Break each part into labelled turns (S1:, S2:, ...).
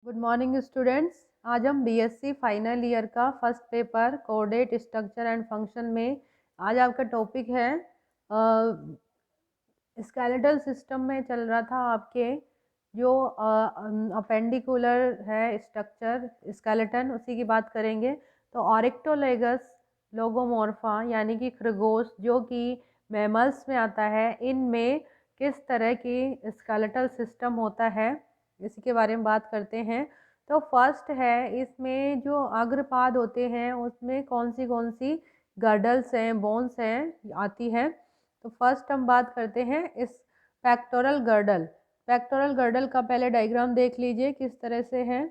S1: Good morning students. आज हम BSc final year का first paper coordinate structure and function में आज आपका टॉपिक है स्केलेटल सिस्टम में चल रहा था आपके जो अपेंडिकुलर है स्ट्रक्चर स्केलेटन, उसी की बात करेंगे। तो ऑरिक्टोलेगस लोगोमोर्फा यानी कि खरगोश जो कि मैमल्स में आता है, इनमें किस तरह की स्केलेटल सिस्टम होता है इसी के बारे में बात करते हैं। तो फर्स्ट है, इसमें जो अग्रपाद होते हैं उसमें कौन सी गर्डल्स हैं, बोन्स हैं आती है। तो फर्स्ट हम बात करते हैं इस पेक्टोरल गर्डल। पेक्टोरल गर्डल का पहले डायग्राम देख लीजिए किस तरह से है।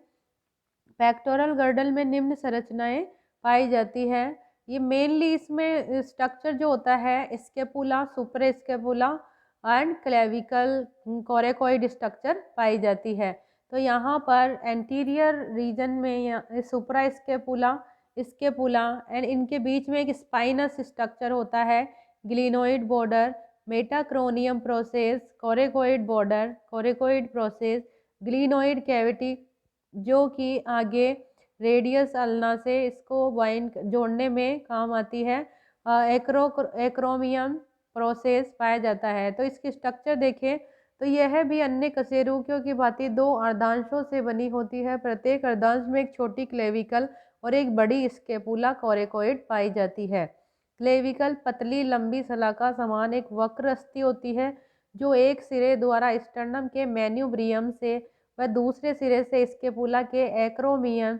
S1: पेक्टोरल गर्डल में निम्न संरचनाएं पाई जाती है। ये मेनली इसमें स्ट्रक्चर जो होता है scapula, super scapula and clavicle coracoid structure पाई जाती है। तो यहाँ पर एंटीरियर रीजन में सुपरा स्केपुला, स्केपुला एंड इनके बीच में एक स्पाइनस स्ट्रक्चर होता है, glenoid border, metacromion process, coracoid border, coracoid process, glenoid cavity जो कि आगे रेडियस अल्ना से इसको वाइन जोड़ने में काम आती है। एक्रोमियम प्रोसेस पाया जाता है। तो इसकी स्ट्रक्चर देखें तो यह भी अन्य कशेरुकियों की भांति दो अर्धांशों से बनी होती है। प्रत्येक अर्धांश में एक छोटी क्लेविकल और एक बड़ी स्केपुला कोरेकोइड पाई जाती है। क्लेविकल पतली लंबी सलाखा समान एक वक्र अस्थि होती है जो एक सिरे द्वारा स्टर्नम के मैन्यूब्रियम से व दूसरे सिरे से स्केपुला के एक्रोमियन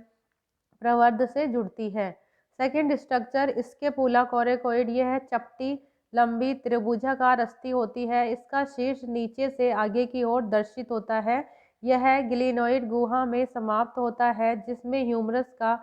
S1: प्रवर्ध से जुड़ती है। सेकंड स्ट्रक्चर स्केपुला कोरेकोइड, यह चपटी लंबी त्रिभुजाकार अस्थि होती है। इसका शीर्ष नीचे से आगे की ओर दर्शित होता है। यह ग्लिनोइड गुहा में समाप्त होता है जिसमें ह्यूमरस का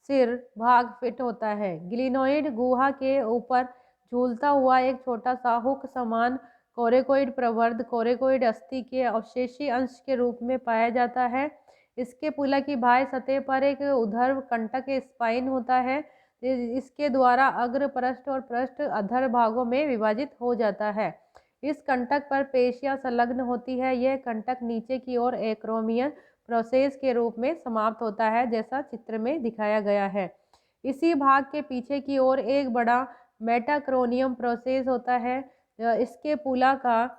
S1: सिर भाग फिट होता है। ग्लिनोइड गुहा के ऊपर झूलता हुआ एक छोटा सा हुक समान कोरेकोइड प्रवर्ध कोरेकोइड अस्थि के अवशेषी अंश के रूप में पाया जाता है। इसके पुला की बाह्य सतह पर एक ऊर्ध्व कंटक स्पाइन होता है। इसके द्वारा अग्र पृष्ठ और पृष्ठ अधर भागों में विभाजित हो जाता है। इस कंटक पर पेशियां संलग्न होती है। यह कंटक नीचे की ओर एक्रोमियन प्रोसेस के रूप में समाप्त होता है जैसा चित्र में दिखाया गया है। इसी भाग के पीछे की ओर एक बड़ा मेटाक्रोनियम प्रोसेस होता है। इसके पुला का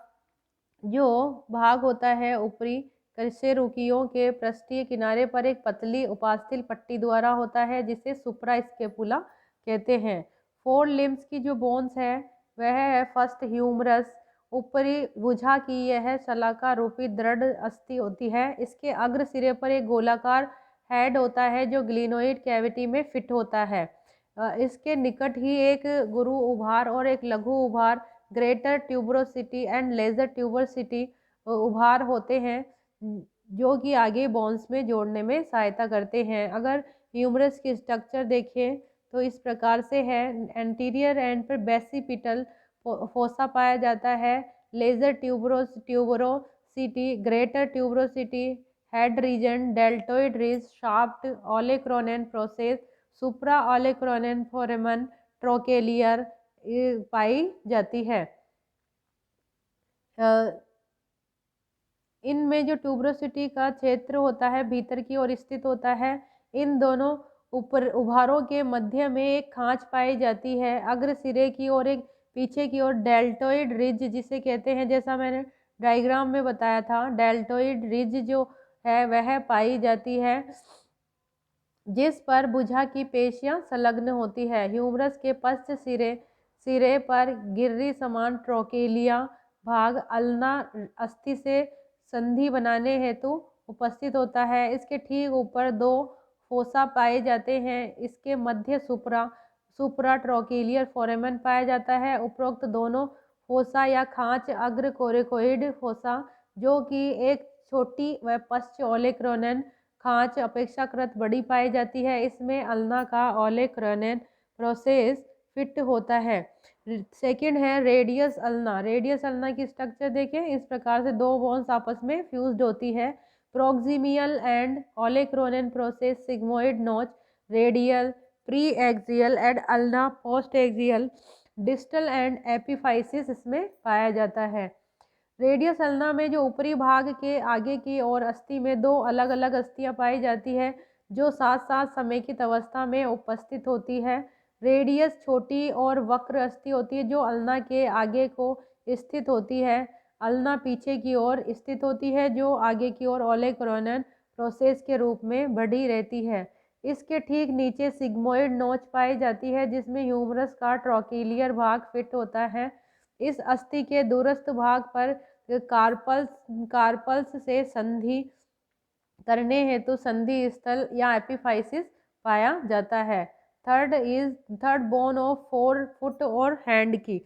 S1: जो भाग होता है ऊपरी कशेरुकियों के पृष्ठीय किनारे पर एक पतली उपास्थि पट्टी द्वारा होता है जिसे सुप्रा स्केपुला कहते हैं। फोर लिम्स की जो बोन्स है वह है फर्स्ट ह्यूमरस। ऊपरी भुजा की यह शलाका रूपी दृढ़ अस्थि होती है। इसके अग्र सिरे पर एक गोलाकार हेड होता है जो ग्लिनोइड कैविटी में फिट होता है। इसके निकट ही एक गुरु उभार और एक लघु उभार greater tuberosity and lesser tuberosity उभार होते हैं जो कि आगे बोन्स में जोड़ने में सहायता करते हैं। अगर ह्यूमरस की स्ट्रक्चर देखें तो इस प्रकार से है। एंटीरियर एंड पर बेसिपिटल फोसा पाया जाता है। Lesser tuberosity, greater tuberosity, head region, deltoid ridge, shaft, olecranon process, supra olecranon foramen, trochlear पाई जाती है। इनमें जो ट्यूबरोसिटी का क्षेत्र होता है भीतर की ओर स्थित होता है। इन दोनों ऊपर उभारों के मध्य में एक खांच पाई जाती है। अग्र सिरे की ओर एक पीछे की ओर डेल्टोइड रिज जिसे कहते हैं, जैसा मैंने डायग्राम में बताया था, डेल्टोइड रिज जो है वह पाई जाती है जिस पर भुजा की पेशियां संलग्न होती है। ह्यूमरस के पश्च सिरे पर गिर्री समान ट्रोकेलिया भाग अल्ना अस्थि से संधि बनाने हेतु उपस्थित होता है। इसके ठीक ऊपर दो फोसा पाए जाते हैं। इसके मध्य सुप्रा ट्रोकेलियर फोरेमन पाया जाता है। उपरोक्त दोनों फोसा या खांच अग्र कोरेकोइड फोसा जो कि एक छोटी व पश्च ओलेक्रोनन खांच अपेक्षाकृत बड़ी पाई जाती है। इसमें अल्ना का ओलेक्रोनन प्रोसेस फिट होता है। सेकंड है रेडियस अल्ना। रेडियस अल्ना की स्ट्रक्चर देखें, इस प्रकार से दो बोन्स आपस में फ्यूज्ड होती है। प्रोक्सिमियल एंड ओलेक्रोनन प्रोसेस सिग्मोइड नोच, radial pre axial and ulna post axial, distal end epiphysis इसमें पाया जाता है। रेडियस अल्ना में जो ऊपरी भाग के आगे की ओर अस्थि में दो अलग अलग अस्थियां पाई जाती है जो साथ साथ समेकित अवस्था में उपस्थित होती है। रेडियस छोटी और वक्र अस्थि होती है जो अल्ना के आगे को स्थित होती है। अल्ना पीछे की ओर स्थित होती है जो आगे की ओर ओलेकरोनन प्रोसेस के रूप में बढ़ी रहती है। इसके ठीक नीचे सिग्मोइड नोच पाई जाती है जिसमें ह्यूमरस का ट्रोकिलियर भाग फिट होता है। इस अस्थि के दूरस्थ भाग पर कार्पल्स कार्पल्स से संधि करने हेतु संधि स्थल या एपिफाइसिस पाया जाता है। थर्ड बोन ऑफ 4 फुट और हैंड की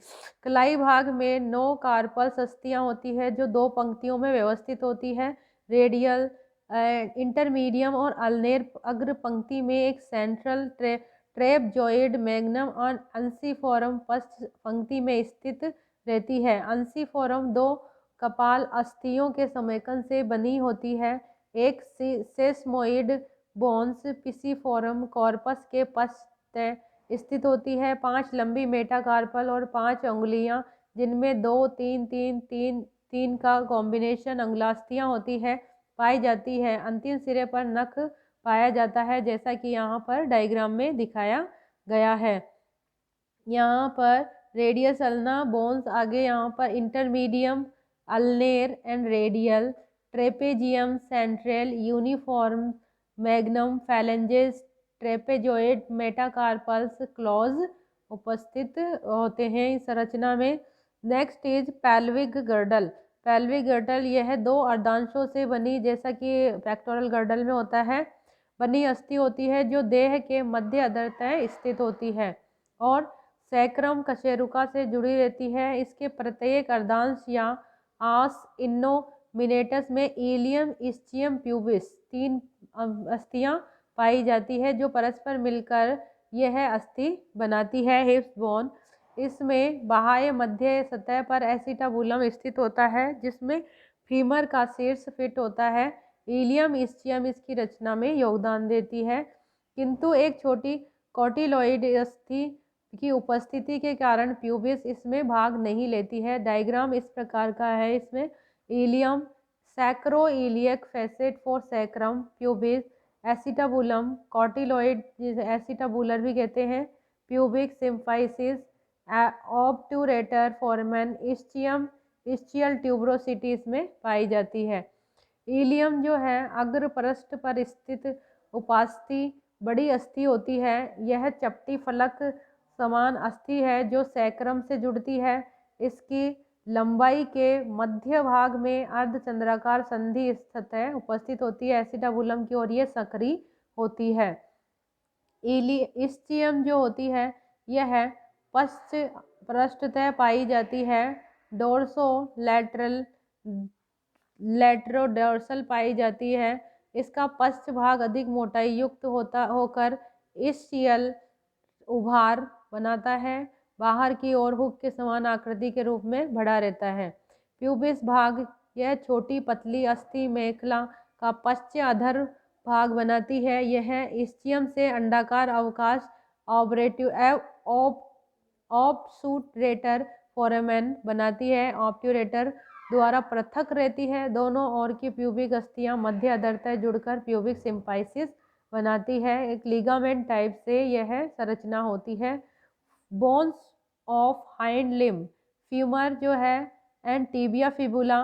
S1: कलाई भाग में 9 कार्पल्स अस्थियां होती है जो 2 पंक्तियों में व्यवस्थित होती है। रेडियल, इंटरमीडियम और अल्नेर अग्र पंक्ति में एक सेंट्रल ट्रेपजॉइड मैग्नम और अंसिफोरम पश्च पंक्ति में स्थित रहती है। अंसिफोरम 2 कपाल अस्थियों के समेकन से बनी होती है। एक सेस्मोइड बोन्स पिसिफोरम कॉर्पस के पश्च स्थित होती है। 5 लंबी मेटाकार्पल और 5 अंगुलियां जिनमें 2 3 3 3 3 का कॉम्बिनेशन अंगुलास्थियां होती है पाई जाती है। अंतिम सिरे पर नख पाया जाता है जैसा कि यहाँ पर डायग्राम में दिखाया गया है। यहाँ पर रेडियस अल्ना बोन्स आगे यहाँ पर intermedium ulnare and radial trapezium central uniform magnum phalanges trapezoid metacarpals claws उपस्थित होते हैं इस संरचना में। Next is pelvic girdle. Pelvic girdle यह 2 अर्धांशों से बनी, जैसा कि पेक्टोरल गर्डल में होता है, बनी अस्थि होती है जो देह के मध्य अधरतः स्थित होती है और सैक्रम कशेरुका से जुड़ी रहती है। इसके प्रत्येक अर्धांश या आस इनोमिनेटस में इलियम इस्चियम प्यूबिस 3 अस्थियां पाई जाती है जो परस्पर मिलकर यह अस्थि बनाती है हिप्स बोन। इसमें बाह्य मध्य सतह पर एसिटाबुलम स्थित होता है जिसमें फीमर का शीर्ष फिट होता है। इलियम इस्चियम इसकी रचना में योगदान देती है किंतु एक छोटी कॉटिलॉइड अस्थि की उपस्थिति के कारण प्यूबिस इसमें भाग नहीं लेती है। डायग्राम इस प्रकार का है। इसमें ilium, sacroiliac facet for sacrum, pubis, acetabulum, cotyloid acetabular भी कहते हैं, pubic symphysis, obturator foramen, ischium ischial tuberosity इसमें पाई जाती है। इलियम जो है अग्र पृष्ठ पर स्थित उपास्थि बड़ी अस्थि होती है। यह चपटी फलक समान अस्थि है जो सैक्रम से जुड़ती है। इसकी लंबाई के मध्य भाग में अर्धचंद्राकार संधि सतह उपस्थित होती है एसिटाबुलम की और ये संकरी होती है। इस्चियम जो होती है यह पश्च पृष्ठतः पाई जाती है। डोर्सो लेटरोडोर्सल पाई जाती है। इसका पश्च भाग अधिक मोटाई युक्त होकर इस्चियल उभार बनाता है। बाहर की ओर हुक के समान आकृति के रूप में बढ़ा रहता है। प्यूबिस भाग यह छोटी पतली अस्थि मेखला का पश्च अधर भाग बनाती है। यह इस्चियम से अंडाकार अवकाश ऑब्सुरेटर फोरामेन बनाती है। ऑब्ट्यूरेटर द्वारा पृथक रहती है। दोनों ओर की प्यूबिक अस्थियां मध्य अधरतः जुड़कर प्यूबिक सिम्फाइसिस बनाती है। एक लिगामेंट टाइप से यह संरचना होती है। Bones of hind limb, femur जो है एंड टिबिया फिबुला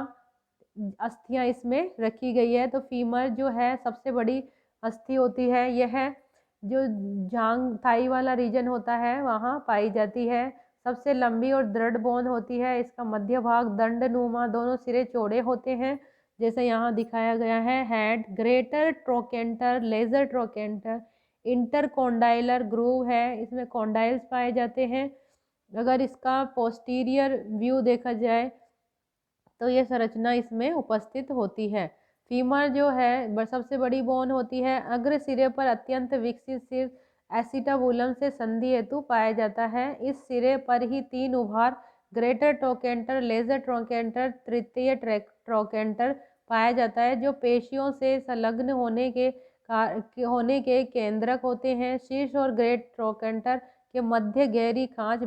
S1: अस्थियां इसमें रखी गई है। तो फीमर जो है सबसे बड़ी अस्थि होती है। यह जो जांग थाई वाला रीजन होता है वहाँ पाई जाती है। सबसे लंबी और दृढ़ बोन होती है। इसका मध्य भाग दंडनुमा, दोनों सिरे चौड़े होते हैं जैसे यहाँ दिखाया गया है। Head, greater trochanter, lesser trochanter, intercondylar groove है, इसमें कॉन्डाइल्स पाए जाते हैं। अगर इसका पोस्टीरियर व्यू देखा जाए तो ये संरचना इसमें उपस्थित होती है। फीमर जो है सबसे बड़ी बोन होती है। अग्र सिरे पर अत्यंत विकसित सिर एसिटाबुलम से संधि हेतु पाया जाता है। इस सिरे पर ही 3 उभार ग्रेटर ट्रोकेंटर, लेजर ट्रोकेंटर, तृतीय ट्रोकेंटर पाया जाता है जो पेशियों से संलग्न होने के केंद्रक होते हैं। शीर्ष और ग्रेट ट्रोकेंटर के मध्य गहरी खांच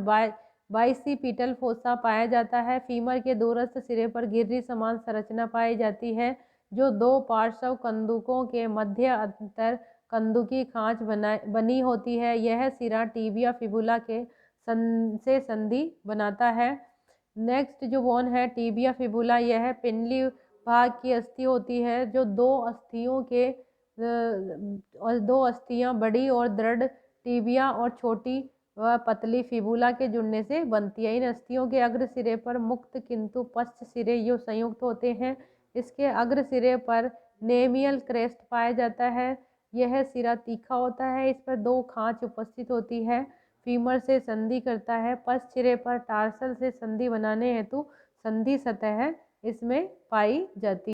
S1: बाइसिपिटल फोसा पाया जाता है। फीमर के दूरस्थ सिरे पर गिर्री समान संरचना पाई जाती है जो दो पार्श्व कंदुकों के मध्य अंतर कंदुकी खांच बनी होती है। यह सिरा टिबिया फिबुला से संधि बनाता है। नेक्स्ट जो बोन है टिबिया फिबुला, यह पिंडली भाग की अस्थि होती है जो दो अस्थियां बड़ी और दृढ़ टिबिया और छोटी व पतली फिबुला के जुड़ने से बनती है। इन अस्थियों के अग्र सिरे पर मुक्त किंतु पश्च सिरे यो संयुक्त होते हैं। इसके अग्र सिरे पर नेमियल क्रेस्ट पाया जाता है। यह सिरा तीखा होता है, इस पर दो खांच उपस्थित होती है। फीमर से संधि करता है। पश्च सिरे पर टार्सल से संधि बनाने हेतु संधि सतह इसमें पाई जाती है।